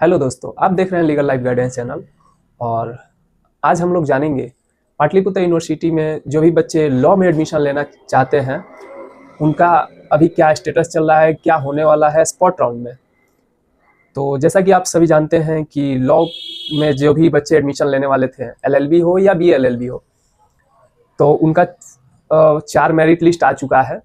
Hello दोस्तों, आप देख रहे हैं लीगल लाइफ गाइडेंस चैनल। और आज हम लोग जानेंगे पाटलिपुत्र यूनिवर्सिटी में जो भी बच्चे लॉ में एडमिशन लेना चाहते हैं उनका अभी क्या स्टेटस चल रहा है, क्या होने वाला है स्पॉट राउंड में। तो जैसा कि आप सभी जानते हैं कि लॉ में जो भी बच्चे एडमिशन लेने वाले थे, एलएलबी हो या बीएलएलबी हो, तो उनका 4 मेरिट लिस्ट आ चुका है,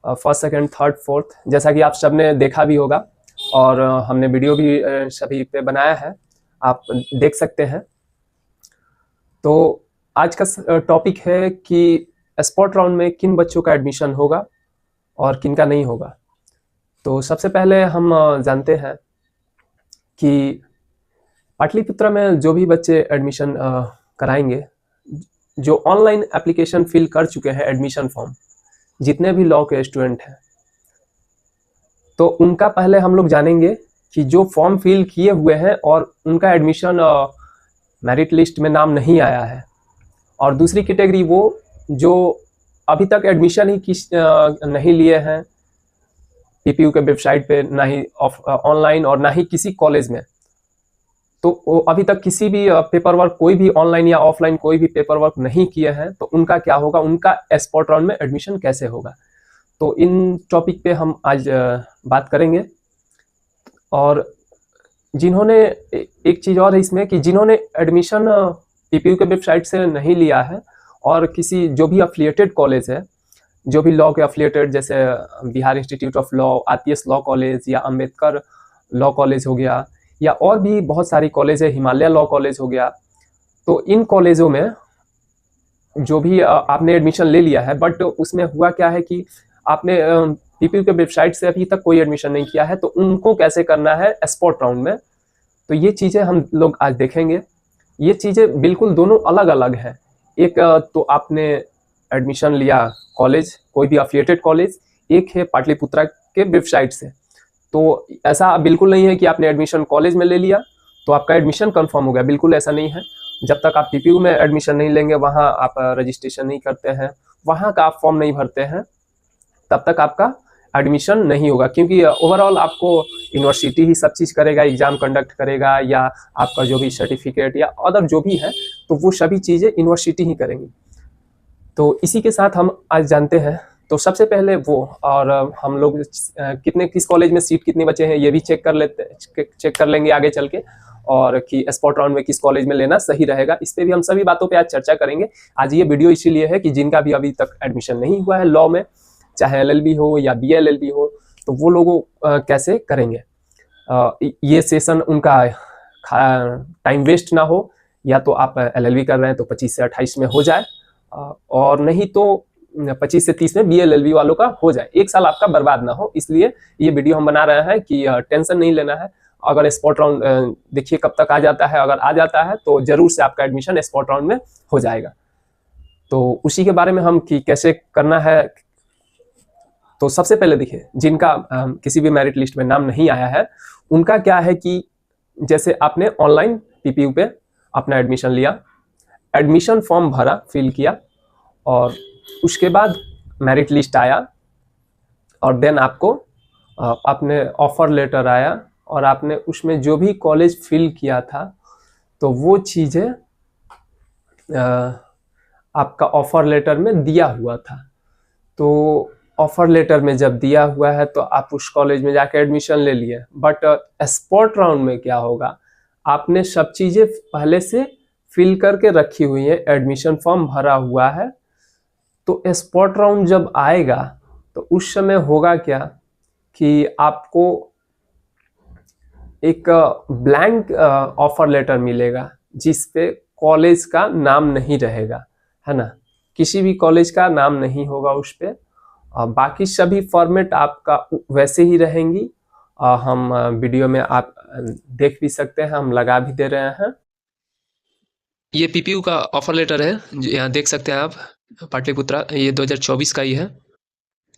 फर्स्ट, सेकंड, थर्ड, फोर्थ, जैसा कि आप सब ने देखा भी होगा और हमने वीडियो भी सभी पे बनाया है, आप देख सकते हैं। तो आज का टॉपिक है कि स्पॉट राउंड में किन बच्चों का एडमिशन होगा और किन का नहीं होगा। तो सबसे पहले हम जानते हैं कि पाटलिपुत्र में जो भी बच्चे एडमिशन कराएंगे, जो ऑनलाइन एप्लीकेशन फिल कर चुके हैं एडमिशन फॉर्म, जितने भी लॉ के स्टूडेंट हैं, तो उनका पहले हम लोग जानेंगे कि जो फॉर्म फिल किए हुए हैं और उनका एडमिशन मेरिट लिस्ट में नाम नहीं आया है, और दूसरी कैटेगरी वो जो अभी तक एडमिशन ही नहीं लिए हैं पीपीयू के वेबसाइट पे, ना ही ऑनलाइन और ना ही किसी कॉलेज में, तो वो अभी तक किसी भी पेपर वर्क, कोई भी ऑनलाइन या ऑफलाइन कोई भी पेपर वर्क नहीं किए हैं, तो उनका क्या होगा, उनका स्पॉट राउंड में एडमिशन कैसे होगा। तो इन टॉपिक पे हम आज बात करेंगे। और जिन्होंने, एक चीज़ और है इसमें कि जिन्होंने एडमिशन पीपीयू के वेबसाइट से नहीं लिया है और किसी जो भी अफिलिएटेड कॉलेज है, जो भी लॉ के अफिलिएटेड, जैसे Bihar institute of law, RPS law college या अंबेडकर लॉ कॉलेज हो गया, या और भी बहुत सारी कॉलेज है, हिमालय लॉ कॉलेज हो गया, तो इन कॉलेजों में जो भी आपने एडमिशन ले लिया है, बट उसमें हुआ क्या है कि आपने पीपीयू के वेबसाइट से अभी तक कोई एडमिशन नहीं किया है, तो उनको कैसे करना है स्पॉट राउंड में, तो ये चीज़ें हम लोग आज देखेंगे। ये चीज़ें बिल्कुल दोनों अलग अलग हैं। एक तो आपने एडमिशन लिया कॉलेज, कोई भी अफिलिएटेड कॉलेज, एक है पाटलिपुत्रा के वेबसाइट से। तो ऐसा बिल्कुल नहीं है कि आपने एडमिशन कॉलेज में ले लिया तो आपका एडमिशन कंफर्म हो गया, बिल्कुल ऐसा नहीं है। जब तक आप पीपीयू में एडमिशन नहीं लेंगे, वहाँ आप रजिस्ट्रेशन नहीं करते हैं, वहाँ का आप फॉर्म नहीं भरते हैं, तब तक आपका एडमिशन नहीं होगा, क्योंकि ओवरऑल आपको यूनिवर्सिटी ही सब चीज़ करेगा, एग्जाम कंडक्ट करेगा, या आपका जो भी सर्टिफिकेट या अदर जो भी है, तो वो सभी चीज़ें यूनिवर्सिटी ही करेंगी। तो इसी के साथ हम आज जानते हैं। तो सबसे पहले वो, और हम लोग किस कॉलेज में सीट कितने बचे हैं ये भी चेक कर लेंगे आगे चल के, और कि स्पॉट राउंड में किस कॉलेज में लेना सही रहेगा, इस पर भी हम सभी बातों पे आज चर्चा करेंगे। आज ये वीडियो इसीलिए है कि जिनका भी अभी तक एडमिशन नहीं हुआ है लॉ में, चाहे एलएलबी हो या बीएलएलबी हो, तो वो लोगों कैसे करेंगे। ये सेशन उनका टाइम वेस्ट ना हो, या तो आप एलएलबी कर रहे हैं तो 25 से 28 में हो जाए, और नहीं तो 25 से 30 में बीएलएलबी वालों का हो जाए, एक साल आपका बर्बाद ना हो। इसलिए ये वीडियो हम बना रहे हैं कि टेंशन नहीं लेना है। अगर स्पॉट राउंड देखिए कब तक आ जाता है, अगर आ जाता है तो जरूर से आपका एडमिशन स्पॉट राउंड में हो जाएगा। तो उसी के बारे में हम कि कैसे करना है। तो सबसे पहले देखिए, जिनका किसी भी मेरिट लिस्ट में नाम नहीं आया है, उनका क्या है कि जैसे आपने ऑनलाइन पीपीयू पे अपना एडमिशन लिया, एडमिशन फॉर्म भरा, फिल किया, और उसके बाद मेरिट लिस्ट आया, और देन आपको आपने ऑफर लेटर आया, और आपने उसमें जो भी कॉलेज फिल किया था, तो वो चीज़ें आपका ऑफर लेटर में दिया हुआ था। तो ऑफर लेटर में जब दिया हुआ है तो आप उस कॉलेज में जाकर एडमिशन ले लिए। बट स्पॉट राउंड में क्या होगा, आपने सब चीज़ें पहले से फिल करके रखी हुई है, एडमिशन फॉर्म भरा हुआ है, तो स्पॉट राउंड जब आएगा तो उस समय होगा क्या कि आपको एक ब्लैंक ऑफर लेटर मिलेगा, जिस पे कॉलेज का नाम नहीं रहेगा, है ना, किसी भी कॉलेज का नाम नहीं होगा उस पर। बाकी सभी फॉर्मेट आपका वैसे ही रहेंगी। हम वीडियो में आप देख भी सकते हैं, हम लगा भी दे रहे हैं। ये पीपीयू का ऑफर लेटर है, यहाँ देख सकते हैं आप, पाटलिपुत्रा, ये 2024 का ही है।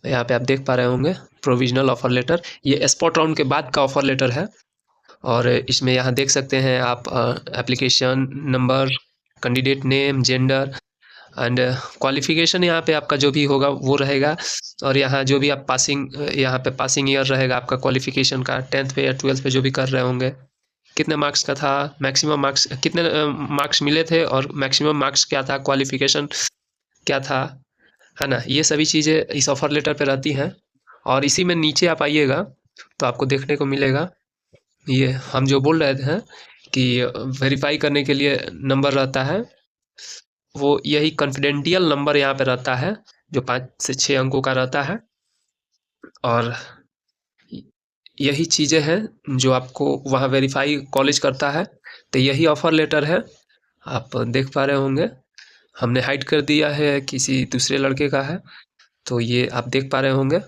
यहाँ पे आप देख पा रहे होंगे प्रोविजनल ऑफर लेटर। ये स्पॉट राउंड के बाद का ऑफर लेटर है, और इसमें यहाँ देख सकते हैं आप application number, candidate name, gender and qualification यहाँ पे आपका जो भी होगा वो रहेगा, और यहाँ जो भी आप पासिंग, यहाँ पे पासिंग ईयर रहेगा आपका क्वालिफिकेशन का, 10th पे या 12th पे जो भी कर रहे होंगे। कितने मार्क्स का था, मैक्सिमम मार्क्स कितने मार्क्स मिले थे और मैक्सिमम मार्क्स क्या था, क्वालिफिकेशन क्या था, है ना। ये सभी चीज़ें इस ऑफ़र लेटर पे रहती हैं। और इसी में नीचे आप आइएगा तो आपको देखने को मिलेगा, ये हम जो बोल रहे थे कि वेरीफाई करने के लिए नंबर रहता है, वो यही कॉन्फिडेंशियल नंबर यहाँ पे रहता है, जो 5 से 6 अंकों का रहता है। और यही चीज़ें हैं जो आपको वहाँ वेरीफाई कॉलेज करता है। तो यही ऑफ़र लेटर है, आप देख पा रहे होंगे। हमने हाइड कर दिया है, किसी दूसरे लड़के का है, तो ये आप देख पा रहे होंगे।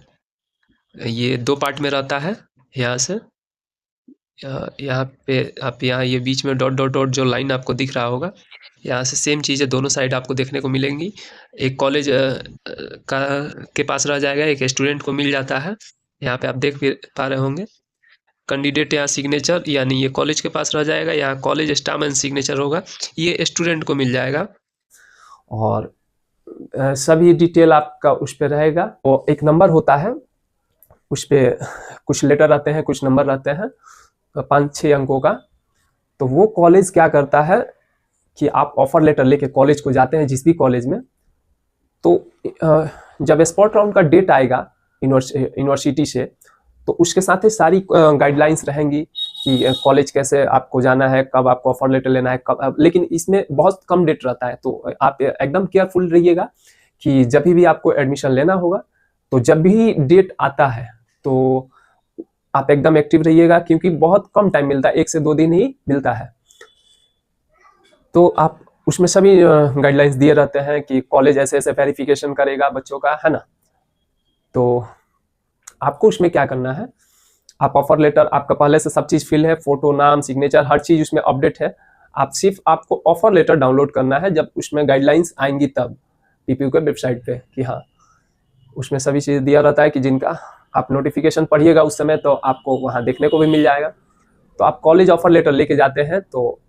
ये 2 पार्ट में रहता है, यहाँ से यहाँ पे आप यहाँ ये बीच में डॉट डॉट डॉट जो लाइन आपको दिख रहा होगा, यहाँ से सेम चीज़ें दोनों साइड आपको देखने को मिलेंगी। एक कॉलेज का के पास रह जाएगा, एक स्टूडेंट को मिल जाता है। यहाँ पे आप देख भी पा रहे होंगे कैंडिडेट यहाँ सिग्नेचर, यानी ये कॉलेज के पास रह जाएगा, यहाँ कॉलेज स्टाफ एंड सिग्नेचर होगा, ये स्टूडेंट को मिल जाएगा। और सभी डिटेल आपका उस पर रहेगा। वो एक नंबर होता है, उस पर कुछ लेटर रहते हैं, कुछ नंबर रहते हैं 5-6 अंकों का। तो वो कॉलेज क्या करता है कि आप ऑफर लेटर लेके कॉलेज को जाते हैं, जिस भी कॉलेज में, तो जब स्पॉट राउंड का डेट आएगा यूनिवर्सिटी से, तो उसके साथ ही सारी गाइडलाइंस रहेंगी कि कॉलेज कैसे आपको जाना है, कब आपको ऑफर लेटर लेना है, कब। लेकिन इसमें बहुत कम डेट रहता है, तो आप एकदम केयरफुल रहिएगा कि जब भी आपको एडमिशन लेना होगा, तो जब भी डेट आता है तो आप एकदम एक्टिव रहिएगा, क्योंकि बहुत कम टाइम मिलता है, 1 से 2 दिन ही मिलता है। तो आप उसमें सभी गाइडलाइंस दिए रहते हैं कि कॉलेज ऐसे ऐसे वेरिफिकेशन करेगा बच्चों का, है ना। तो आपको उसमें क्या करना है, आप ऑफर लेटर, आपका पहले से सब चीज़ फिल है, फोटो, नाम, सिग्नेचर, हर चीज़ उसमें अपडेट है। आप सिर्फ आपको ऑफर लेटर डाउनलोड करना है, जब उसमें गाइडलाइंस आएंगी तब पीपीयू के वेबसाइट पे, कि हाँ उसमें सभी चीज़ दिया रहता है कि जिनका आप नोटिफिकेशन पढ़िएगा उस समय, तो आपको वहाँ देखने को भी मिल जाएगा। तो आप कॉलेज ऑफर लेटर लेके जाते हैं, तो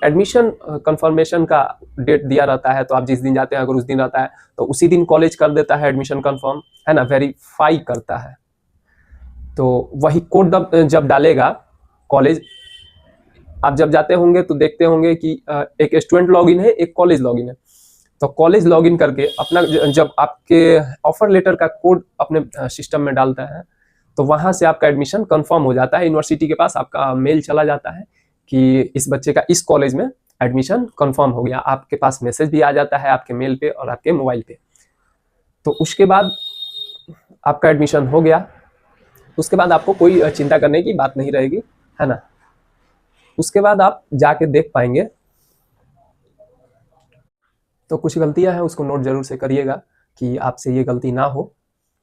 एडमिशन कंफर्मेशन का डेट दिया रहता है, तो आप जिस दिन जाते हैं, अगर उस दिन रहता है तो उसी दिन कॉलेज कर देता है एडमिशन कंफर्म, है ना, वेरीफाई करता है। तो वही कोड जब डालेगा कॉलेज, आप जब जाते होंगे तो देखते होंगे कि एक स्टूडेंट लॉगिन है, एक कॉलेज लॉगिन है। तो कॉलेज लॉगिन करके अपना, जब आपके ऑफर लेटर का कोड अपने सिस्टम में डालता है, तो वहां से आपका एडमिशन कंफर्म हो जाता है। यूनिवर्सिटी के पास आपका मेल चला जाता है कि इस बच्चे का इस कॉलेज में एडमिशन कंफर्म हो गया। आपके पास मैसेज भी आ जाता है आपके मेल पे और आपके मोबाइल पे। तो उसके बाद आपका एडमिशन हो गया, उसके बाद आपको कोई चिंता करने की बात नहीं रहेगी, है ना। उसके बाद आप जाके देख पाएंगे, तो कुछ गलतियां हैं उसको नोट जरूर से करिएगा कि आपसे ये गलती ना हो।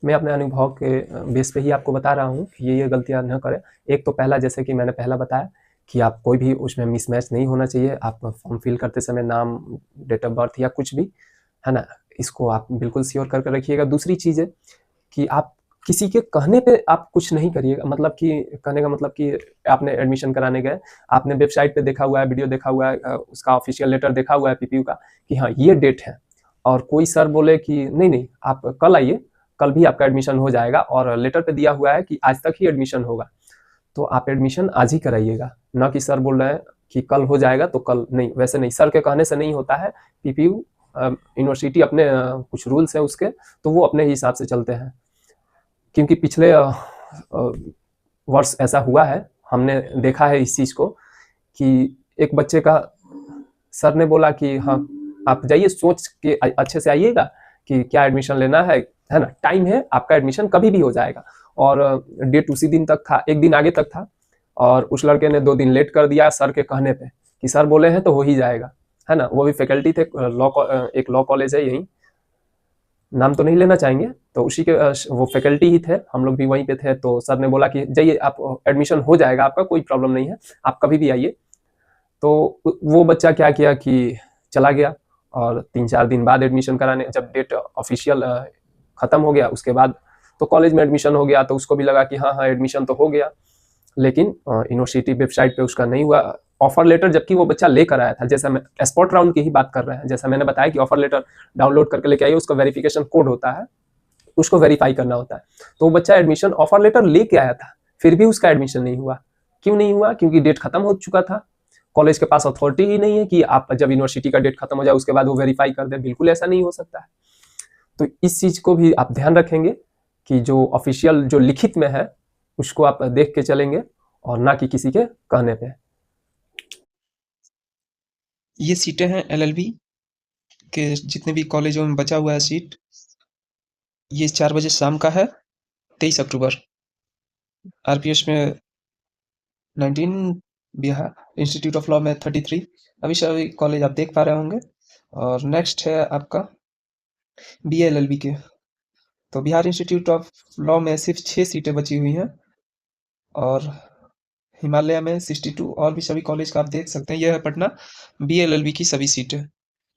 मैं अपने अनुभव के बेस पे ही आपको बता रहा हूँ कि ये गलतियां न करें। एक तो पहला, जैसे कि मैंने पहला बताया कि आप कोई भी उसमें मिसमैच नहीं होना चाहिए। आप फॉर्म फिल करते समय नाम, डेट ऑफ बर्थ या कुछ भी, है ना, इसको आप बिल्कुल श्योर करके रखिएगा। दूसरी चीज़ है कि आप किसी के कहने पे आप कुछ नहीं करिएगा। मतलब कि कहने का मतलब कि आपने एडमिशन कराने गए, आपने वेबसाइट पे देखा हुआ है, वीडियो देखा हुआ है, उसका ऑफिशियल लेटर देखा हुआ है पीपीयू का कि हाँ ये डेट है, और कोई सर बोले कि नहीं नहीं आप कल आइए, कल भी आपका एडमिशन हो जाएगा, और लेटर पे दिया हुआ है कि आज तक ही एडमिशन होगा, तो आप एडमिशन आज ही कराइएगा। ना कि सर बोल रहे हैं कि कल हो जाएगा तो कल नहीं, वैसे नहीं, सर के कहने से नहीं होता है। पीपीयू यूनिवर्सिटी अपने कुछ रूल्स हैं उसके, तो वो अपने हिसाब से चलते हैं। क्योंकि पिछले वर्ष ऐसा हुआ है, हमने देखा है इस चीज़ को कि एक बच्चे का सर ने बोला कि हाँ आप जाइए, सोच के अच्छे से आइएगा कि क्या एडमिशन लेना है ना, टाइम है, आपका एडमिशन कभी भी हो जाएगा। और डेट उसी दिन तक था, एक दिन आगे तक था, और उस लड़के ने 2 दिन लेट कर दिया सर के कहने पे कि सर बोले हैं तो हो ही जाएगा, है ना। वो भी फैकल्टी थे, एक लॉ कॉलेज है यहीं, नाम तो नहीं लेना चाहेंगे, तो उसी के वो फैकल्टी ही थे, हम लोग भी वहीं पे थे। तो सर ने बोला कि जाइए आप, एडमिशन हो जाएगा आपका, कोई प्रॉब्लम नहीं है, आप कभी भी आइए। तो वो बच्चा क्या किया कि चला गया, और 3-4 दिन बाद एडमिशन कराने, जब डेट ऑफिशियल ख़त्म हो गया उसके बाद तो कॉलेज में एडमिशन हो गया। तो उसको भी लगा कि हाँ हाँ एडमिशन तो हो गया, लेकिन यूनिवर्सिटी वेबसाइट पे उसका नहीं हुआ ऑफर लेटर, जबकि वो बच्चा लेकर आया था। जैसा मैं स्पॉट राउंड की ही बात कर रहे हैं, जैसा मैंने बताया कि ऑफर लेटर डाउनलोड करके लेके आइए, उसका वेरिफिकेशन कोड होता है, उसको वेरीफाई करना होता है। तो वो बच्चा एडमिशन ऑफर लेटर लेके आया था, फिर भी उसका एडमिशन नहीं हुआ। क्यों नहीं हुआ? क्योंकि डेट खत्म हो चुका था। कॉलेज के पास अथॉरिटी ही नहीं है कि आप जब यूनिवर्सिटी का डेट खत्म हो जाए उसके बाद वो वेरीफाई कर दे, बिल्कुल ऐसा नहीं हो सकता है। तो इस चीज़ को भी आप ध्यान रखेंगे कि जो ऑफिशियल जो लिखित में है उसको आप देख के चलेंगे और ना कि किसी के कहने पे। ये सीटें हैं एलएलबी के जितने भी कॉलेजों में बचा हुआ है सीट। ये 4 बजे शाम का है, 23 अक्टूबर। आरपीएस में 19, बिहार इंस्टीट्यूट ऑफ लॉ में 33। अभी सभी कॉलेज आप देख पा रहे होंगे। और नेक्स्ट है आपका बीएलएलबी के। तो बिहार इंस्टीट्यूट ऑफ लॉ में सिर्फ 6 सीटें बची हुई हैं और हिमालय में 62 और भी सभी कॉलेज का आप देख सकते हैं। यह है पटना बीएलएलबी की सभी सीटें।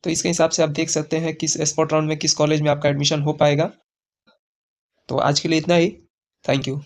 तो इसके हिसाब से आप देख सकते हैं किस स्पॉट राउंड में किस कॉलेज में आपका एडमिशन हो पाएगा। तो आज के लिए इतना ही। Thank you.